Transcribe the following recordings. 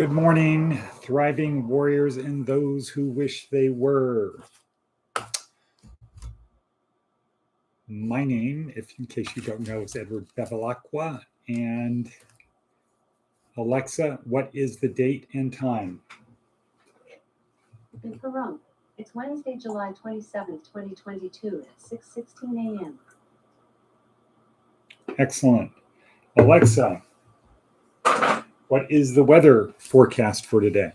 Good morning, thriving warriors and those who wish they were. My name, in case you don't know, is Edward Bevilacqua. And Alexa, what is the date and time? In Pahrump, it's Wednesday, July 27th, 2022 at 6:16 a.m. Excellent. Alexa, what is the weather forecast for today?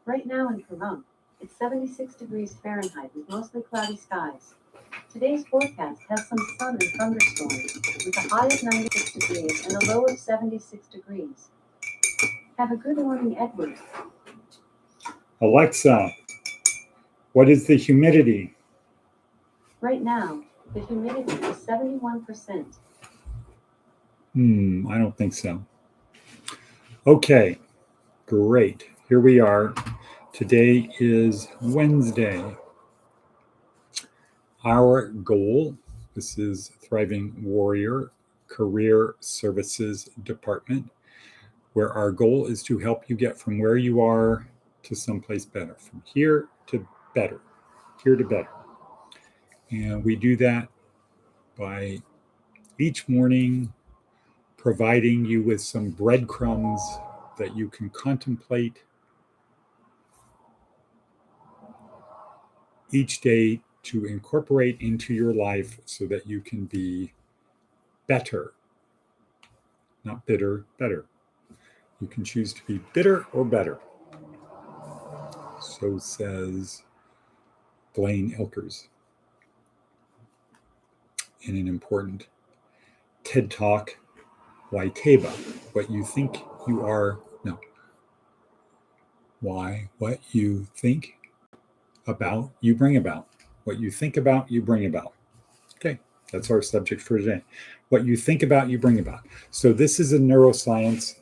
Right now in Pahrump, it's 76 degrees Fahrenheit with mostly cloudy skies. Today's forecast has some sun and thunderstorms with a high of 96 degrees and a low of 76 degrees. Have a good morning, Edward. Alexa, what is the humidity? Right now, the humidity is 71%. I don't think so. Okay, great. Here we are. Today is Wednesday. Our goal, this is Thriving Warrior Career Services Department, where our goal is to help you get from where you are to someplace better, from here to better, here to better. And we do that by each morning providing you with some breadcrumbs that you can contemplate each day to incorporate into your life so that you can be better, not bitter, better. You can choose to be bitter or better. So says Blaine Oelkers in an important TED Talk, WYTAYBA, what you think you are, no. Why, what you think about, you bring about. What you think about, you bring about. Okay, that's our subject for today. What you think about, you bring about. So this is a neuroscience.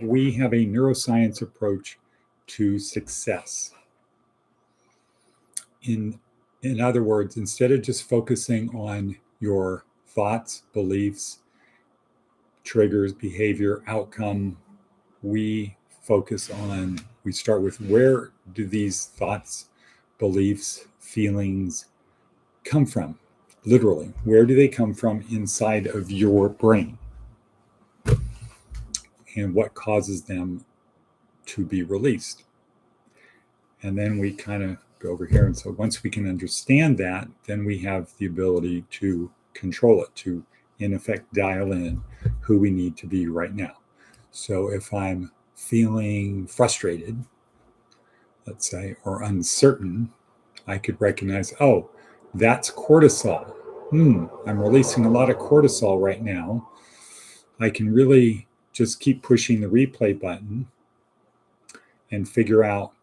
We have a neuroscience approach to success. In other words, instead of just focusing on your thoughts, beliefs, triggers, behavior, outcome, we start with where do these thoughts, beliefs, feelings come from? Literally, where do they come from inside of your brain? And what causes them to be released? And then we kind of go over here. And so once we can understand that, then we have the ability to control it, to in effect dial in who we need to be right now. So if I'm feeling frustrated, let's say, or uncertain, I could recognize, oh, that's cortisol. I'm releasing a lot of cortisol right now. I can really just keep pushing the replay button and figure out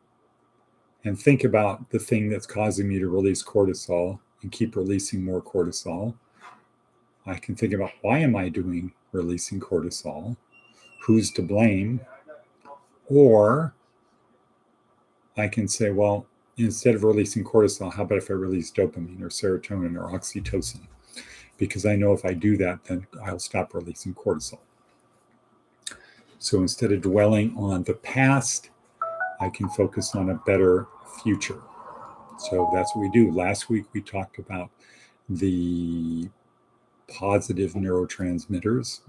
and think about the thing that's causing me to release cortisol and keep releasing more cortisol. I can think about, why am I releasing cortisol? Who's to blame? Or I can say, well, instead of releasing cortisol, how about if I release dopamine or serotonin or oxytocin? Because I know if I do that, then I'll stop releasing cortisol. So instead of dwelling on the past, I can focus on a better future. So that's what we do. Last week, we talked about the positive neurotransmitters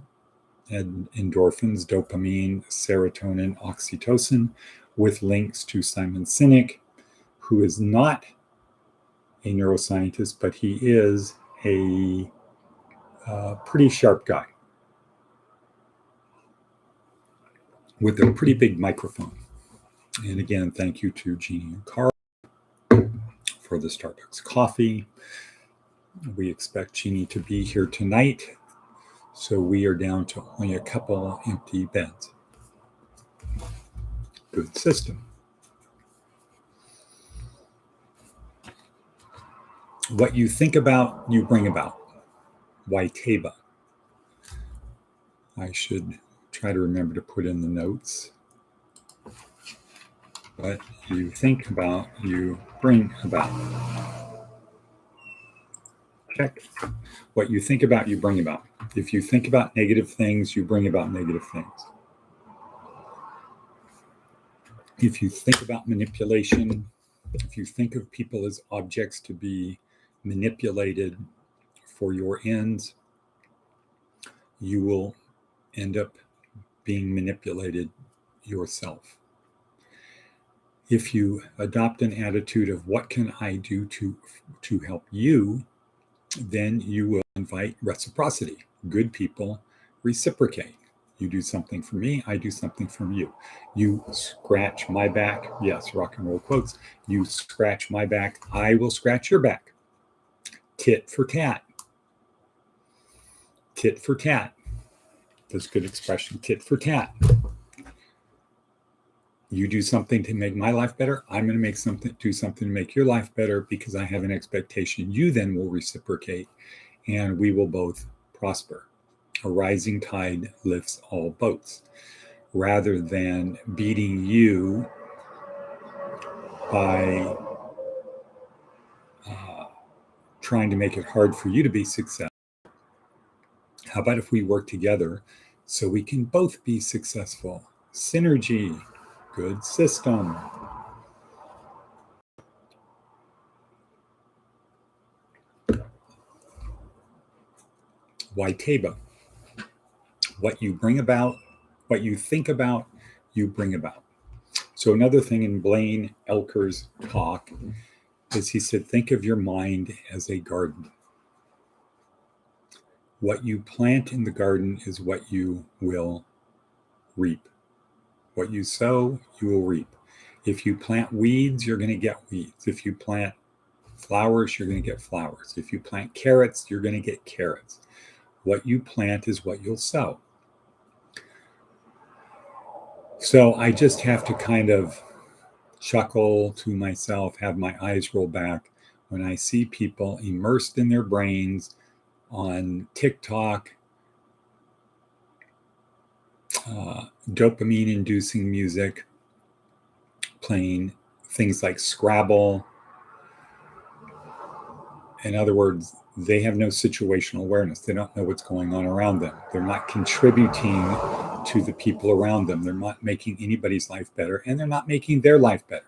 and endorphins, dopamine, serotonin, oxytocin, with links to Simon Sinek, who is not a neuroscientist, but he is a pretty sharp guy with a pretty big microphone. And again, thank you to Jeannie and Carl for the Starbucks coffee. We expect Jeannie to be here tonight, so we are down to only a couple empty beds. Good system. What you think about, you bring about. WYTAYBA. I should try to remember to put in the notes. What you think about, you bring about. Check. What you think about, you bring about. If you think about negative things, you bring about negative things. If you think about manipulation, if you think of people as objects to be manipulated for your ends, you will end up being manipulated yourself. If you adopt an attitude of what can I do to help you, then you will invite reciprocity. Good people reciprocate. You do something for me, I do something for you. You scratch my back. Yes, rock and roll quotes. You scratch my back, I will scratch your back. Tit for tat. Tit for tat. That's a good expression. Tit for tat. You do something to make my life better, I'm going to do something to make your life better because I have an expectation. You then will reciprocate and we will both prosper. A rising tide lifts all boats. Rather than beating you by trying to make it hard for you to be successful, how about if we work together so we can both be successful? Synergy, good system. WYTAYBA. What you bring about, what you think about, you bring about. So another thing in Blaine Oelkers' talk is he said, think of your mind as a garden. What you plant in the garden is what you will reap. What you sow, you will reap. If you plant weeds, you're going to get weeds. If you plant flowers, you're going to get flowers. If you plant carrots, you're going to get carrots. What you plant is what you'll sow. So I just have to kind of chuckle to myself, have my eyes roll back when I see people immersed in their brains on TikTok, dopamine-inducing music, playing things like Scrabble. In other words, they have no situational awareness. They don't know what's going on around them. They're not contributing to the people around them. They're not making anybody's life better, and they're not making their life better.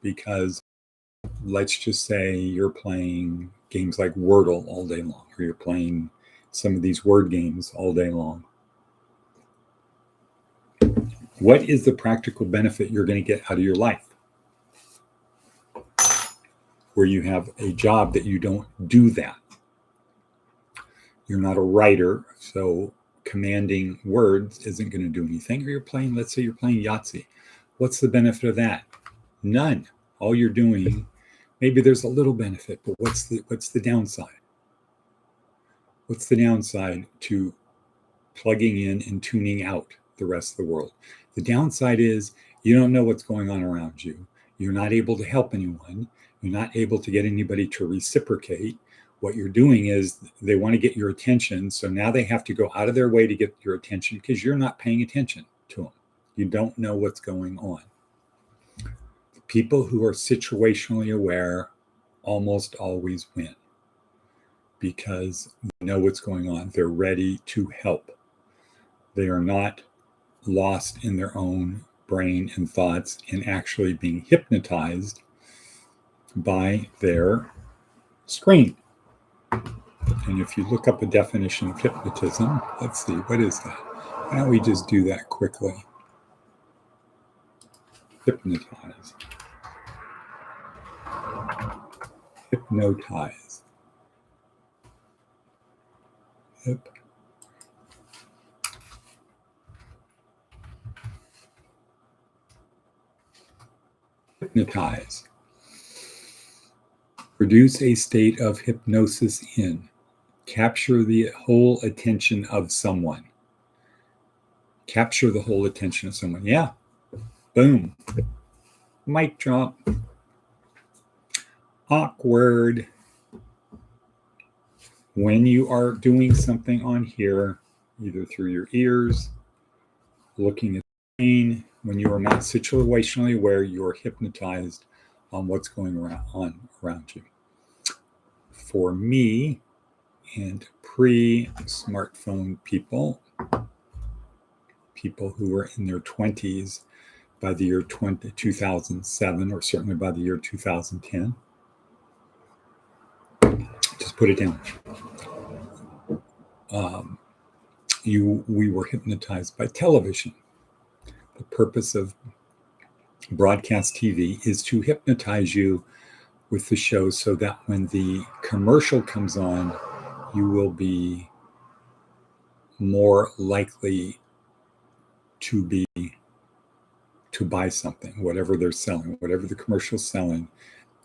Because let's just say you're playing games like Wordle all day long, or you're playing some of these word games all day long. What is the practical benefit you're going to get out of your life? Where you have a job that you don't do that. You're not a writer, so commanding words isn't going to do anything. Or you're playing, let's say you're playing Yahtzee. What's the benefit of that? None. All you're doing, maybe there's a little benefit, but what's the downside? What's the downside to plugging in and tuning out the rest of the world? The downside is you don't know what's going on around you. You're not able to help anyone. You're not able to get anybody to reciprocate. What you're doing is they want to get your attention. So now they have to go out of their way to get your attention because you're not paying attention to them. You don't know what's going on. The people who are situationally aware almost always win because they know what's going on. They're ready to help. They are not lost in their own brain and thoughts and actually being hypnotized by their screen. And if you look up a definition of hypnotism, let's see, what is that? Why don't we just do that quickly? Hypnotize. Hypnotize. Hypnotize. Produce a state of hypnosis in. Capture the whole attention of someone. Capture the whole attention of someone. Yeah. Boom. Mic drop. Awkward. When you are doing something on here, either through your ears, looking at the screen, when you are not situationally aware, you are hypnotized on what's going on around you. For me and pre-smartphone people who are in their 20s, by the year 2007, or certainly by the year 2010. Just put it down. We were hypnotized by television. The purpose of broadcast TV is to hypnotize you with the show so that when the commercial comes on, you will be more likely to buy something, whatever they're selling, whatever the commercial's selling,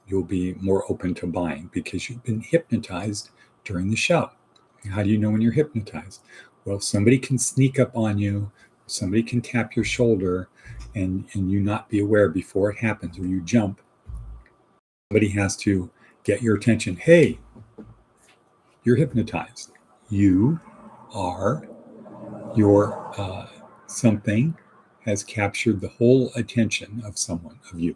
you'll be more open to buying because you've been hypnotized during the show. How do you know when you're hypnotized? Well, somebody can sneak up on you, somebody can tap your shoulder and you not be aware before it happens, or you jump. Somebody has to get your attention. Hey, you're hypnotized. You are something has captured the whole attention of someone, of you.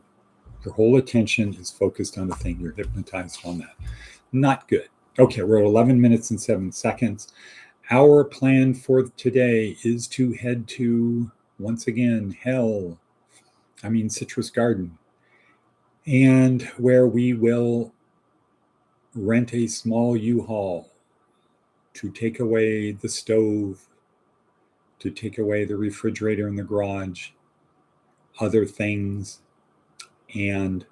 Your whole attention is focused on the thing. You're hypnotized on that. Not good. Okay, we're at 11 minutes and 7 seconds. Our plan for today is to head to, once again, Citrus Garden, and where we will rent a small U-Haul to take away the stove, to take away the refrigerator in the garage, other things, and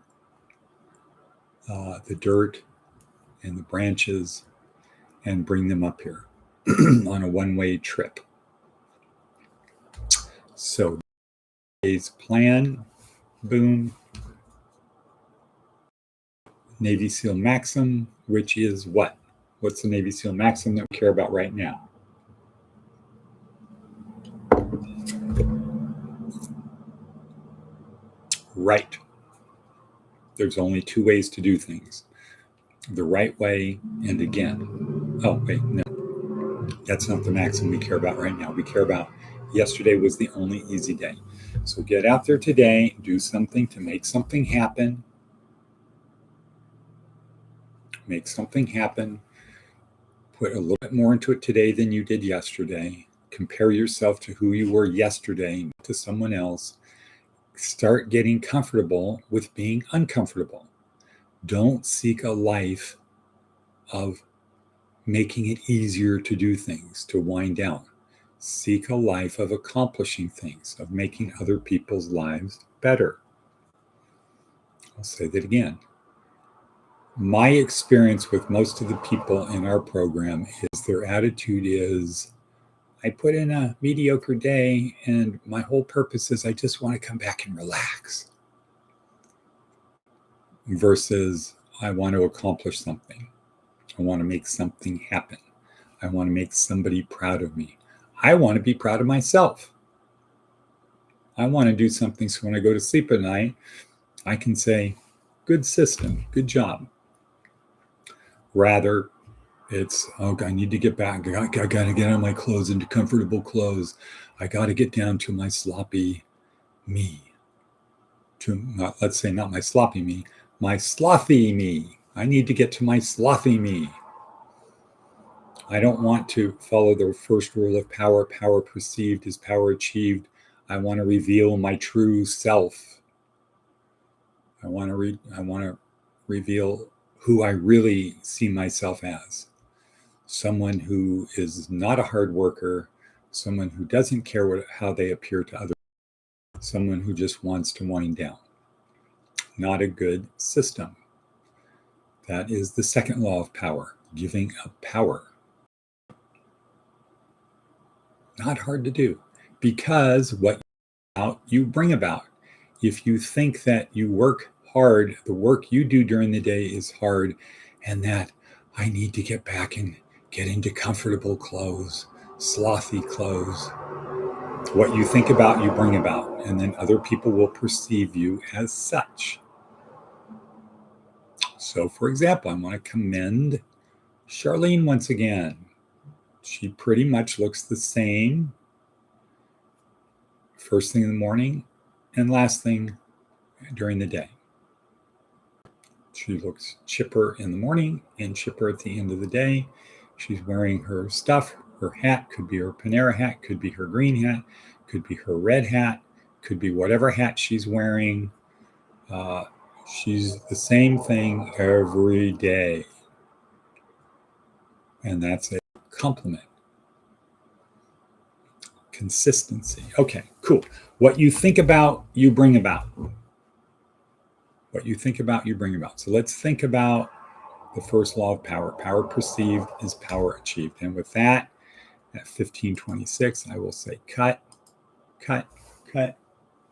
the dirt and the branches, and bring them up here on a one-way trip. So today's plan, boom, Navy SEAL Maxim, which is what? What's the Navy SEAL Maxim that we care about right now? Right. There's only two ways to do things. The right way and again. Oh, wait, no. That's not the maxim we care about right now. We care about yesterday was the only easy day. So get out there today, do something to make something happen. Make something happen. Put a little bit more into it today than you did yesterday. Compare yourself to who you were yesterday, not to someone else. Start getting comfortable with being uncomfortable. Don't seek a life of making it easier to do things, to wind down. Seek a life of accomplishing things, of making other people's lives better. I'll say that again. My experience with most of the people in our program is their attitude is, I put in a mediocre day and my whole purpose is I just want to come back and relax. Versus I want to accomplish something. I want to make something happen. I want to make somebody proud of me. I want to be proud of myself. I want to do something so when I go to sleep at night, I can say, good system, good job. Rather, it's, I need to get back. I got to get on my clothes into comfortable clothes. I got to get down to my sloppy me. Let's say not my sloppy me, my slothy me. I need to get to my slothy me. I don't want to follow the first rule of power. Power perceived is power achieved. I want to reveal my true self. I want to reveal who I really see myself as. Someone who is not a hard worker, someone who doesn't care how they appear to others, someone who just wants to wind down. Not a good system. That is the second law of power, giving up power. Not hard to do, because what you bring about. If you think that you work hard, the work you do during the day is hard, and that I need to get back and get into comfortable clothes, slothy clothes. What you think about, you bring about, and then other people will perceive you as such. So, for example, I want to commend Charlene once again. She pretty much looks the same first thing in the morning and last thing during the day. She looks chipper in the morning and chipper at the end of the day. She's wearing her stuff. Her hat could be her Panera hat, could be her green hat, could be her red hat, could be whatever hat she's wearing. She's the same thing every day. And that's a compliment. Consistency. Okay, cool. What you think about, you bring about. What you think about, you bring about. So let's think about the first law of power. Power perceived is power achieved. And with that, at 1526, I will say cut, cut, cut.